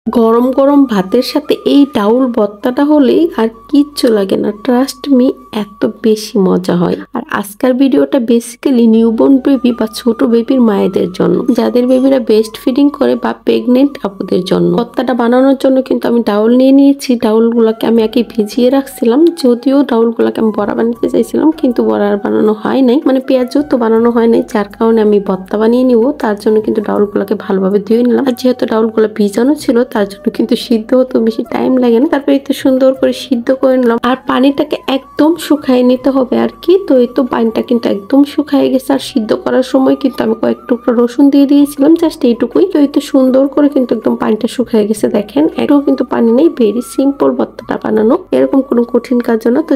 গরম গরম ভাতের সাথে এই ডাউল ভর্তাটা হলেই আর কিচ্ছু লাগে না। ট্রাস্ট মি, এত বেশি মজা হয়। আর আজকের ভিডিওটা বেসিক্যালি নিউবর্ন বেবি বা ছোট বেবির মায়েদের জন্য, যাদের বেবিরা বেস্ট ফিডিং করে বা প্রেগনেন্ট আপুদের জন্য। ভর্তাটা বানানোর জন্য কিন্তু আমি ডাউল নিয়ে নিয়েছি। ডাউলগুলোকে আমি আগে ভিজিয়ে রাখছিলাম, যদিও ডাউলগুলোকে আমি বড়া বানাতে চাইছিলাম কিন্তু বড়া আর বানানো হয় নাই, মানে পেঁয়াজও তো বানানো হয় নাই, যার কারণে আমি ভর্তা বানিয়ে নিব। তার জন্য কিন্তু ডাউলগুলোকে ভালোভাবে ধুয়ে নিলাম। আর যেহেতু ডাউলগুলো ভিজানো ছিল তার জন্য কিন্তু সিদ্ধ হতে বেশি টাইম লাগে না। তারপরে একটু সুন্দর করে সিদ্ধ করে নিলাম। আর পানিটাকে একদম শুকায় নিতে হবে আর কি। তো এই তো পানিটা কিন্তু একদম শুকায় গেছে। আর সিদ্ধ করার সময় কিন্তু আমি কয়েক টুকরো রসুন দিয়ে দিয়েছিলাম, জাস্ট এইটুকুই। তো এই তো সুন্দর করে কিন্তু একদম পানিটা শুকায় গেছে। দেখেন, একটু কিন্তু পানি নেই, ভেরি সিম্পল ভর্তাটা বানানো, এরকম কোনো কঠিন কাজ না। তো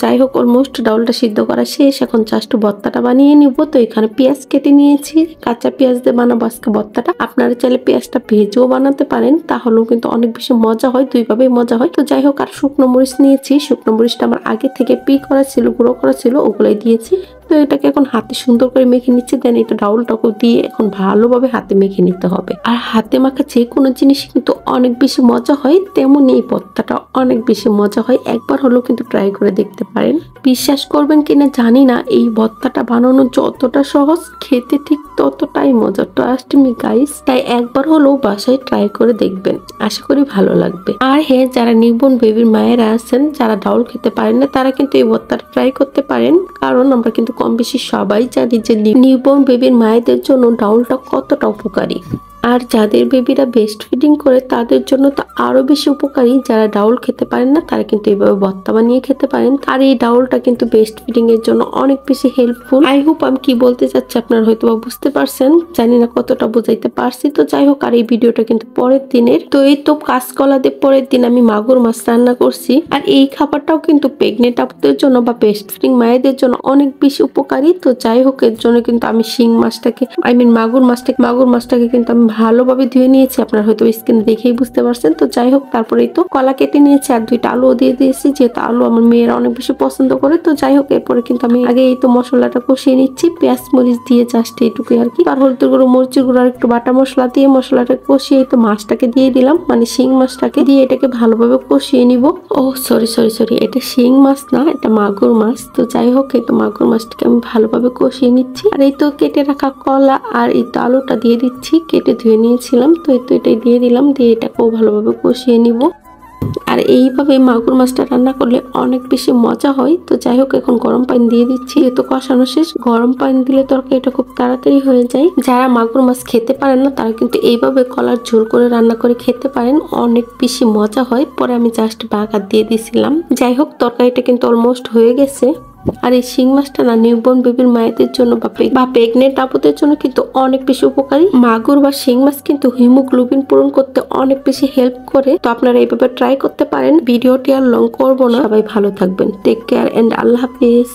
যাই হোক অলমোস্ট ডাউলটা সিদ্ধ করা শেষ। এখন জাস্ট ভর্তাটা বানিয়ে নিব। তো এখানে পেঁয়াজ কেটে নিয়েছি, কাঁচা পেঁয়াজ দিয়ে বানাবো আজকে ভর্তাটা। আপনারা চাইলে পেঁয়াজটা ভেজেও বানাতে পারেন, তাহলেও কিন্তু অনেক বেশি মজা হয়, দুইভাবেই মজা হয়। তো যাই হোক, আর শুকনো মরিচ নিয়েছি। শুকনো মরিচটা আমার আগে থেকে করা ছিল, গুঁড়ো করা ছিল, ওগুলাই দিয়েছি। তো এটাকে এখন হাতে সুন্দর করে মেখে নিচ্ছি। দেন এটা ডাউলটাকে দিয়ে এখন ভালোভাবে হাতে মেখে নিতে হবে। আর হাতে মাখা যে কোনো জিনিস কিন্তু অনেক বেশি মজা হয়, তেমন এই ভর্তাটা অনেক বেশি মজা হয়। একবার হলেও কিন্তু ট্রাই করে দেখতে পারেন। বিশ্বাস করবেন কিনা জানি না, এই ভর্তাটা বানানো যতটা সহজ, খেতে ঠিক ততটাই মজা। ট্রাস্ট মি গাইস, তাই একবার হলেও বাসায় ট্রাই করে দেখবেন, আশা করি ভালো লাগবে। আর হ্যাঁ, যারা নিউবর্ন বেবির মায়েরা আছেন, যারা ডাউল খেতে পারেন না, তারা কিন্তু এই ভর্তাটা ট্রাই করতে পারেন। কারণ আমরা কিন্তু কম বেশি সবাই জানি যে নিউবর্ন বেবির মায়েদের জন্য ডাউলটা কতটা উপকারী। আর যাদের বেবিরা বেস্ট ফিডিং করে তাদের জন্য তো আরো বেশি উপকারী। যারা ডাউল খেতে পারেন না তারা কিন্তু এইভাবে ভর্তা বানিয়ে খেতে পারেন। আর এই ডাউলটা কিন্তু বেস্ট ফিডিং এর জন্য অনেক বেশি হেল্পফুল। আই হোপ আমি কি বলতে চাচ্ছি আপনারা হয়তো বুঝতে পারছেন, জানি না কতটা বোঝাইতে পারছি। তো যাই হোক, আর এই ভিডিওটা কিন্তু পরের দিনের। তো এই তো কাঁচকলা দিয়ে পরের দিন আমি মাগুর মাছ রান্না করছি। আর এই খাবারটাও কিন্তু প্রেগনেন্ট আপুদের জন্য বা বেস্ট ফিডিং মায়েদের জন্য অনেক বেশি উপকারী। তো যাই হোক, এর জন্য কিন্তু আমি শিং মাছটাকে মাগুর মাছটাকে কিন্তু আমি ভালোভাবে ধুয়ে নিয়েছি। আপনারা হয়তো স্ক্রিনে দেখেই বুঝতে পারছেন। তো যাই হোক, তারপরেই তো কলা কেটে নিয়েছি আর 2টা আলুও দিয়ে দিয়েছি, যেহেতু আলু আমার মেয়েরা অনেক বেশি পছন্দ করে। তো যাই হোক, এরপরে কিন্তু আমি আগে এই তো মশলাটা কষিয়ে নিচ্ছি, পেঁয়াজ মরিচ দিয়ে, জাস্ট এইটুকুই আর কি। আর হলুদের গুঁড়ো, মরিচের গুঁড়ো আর একটু বাটা মশলা দিয়ে মশলাটা কষিয়ে তো মাছটাকে দিয়ে দিলাম, মানে শিং মাছটাকে দিয়ে এটাকে ভালোভাবে কষিয়ে নিব। ও সরি, এটা শিং মাছ না, এটা মাগুর মাছ। তো যাই হোক, এই তো মাগুর মাছটাকে আমি ভালোভাবে কষিয়ে নিচ্ছি। আর এই তো কেটে রাখা কলা আর এই তো আলুটা দিয়ে দিচ্ছি, কেটে ধুয়ে নিয়েছিলাম। তো এই তো এটাই দিয়ে দিলাম, দিয়ে এটাকেও ভালোভাবে কষিয়ে নিব। আর এইভাবে মাগুর মাছটা রান্না করলে অনেক বেশি মজা হয়। তো যাই হোক, এখন গরম পানি দিয়ে দিচ্ছি। যেহেতু কষানো শেষ, গরম পানি দিলে তরকারিটা খুব তাড়াতাড়ি হয়ে যায়। যারা মাগুর মাছ খেতে পারেন না তারা কিন্তু এইভাবে কলার ঝোল করে রান্না করে খেতে পারেন, অনেক বেশি মজা হয়। পরে আমি জাস্ট বাগার দিয়ে দিছিলাম। যাই হোক, তরকারিটা কিন্তু অলমোস্ট হয়ে গেছে। আর এই শিং মাছটা না নিউবর্ন বেবির মায়েদের জন্য বা প্রেগনেন্ট আপুদের জন্য কিন্তু অনেক বেশি উপকারী। মাগুর বা শিং মাছ কিন্তু হিমোগ্লোবিন পূরণ করতে অনেক বেশি হেল্প করে। তো আপনারা এইভাবে ট্রাই করতে পারেন। ভিডিওটি আর লং করবো না, সবাই ভালো থাকবেন। টেক কেয়ার এন্ড আল্লাহ হাফিজ।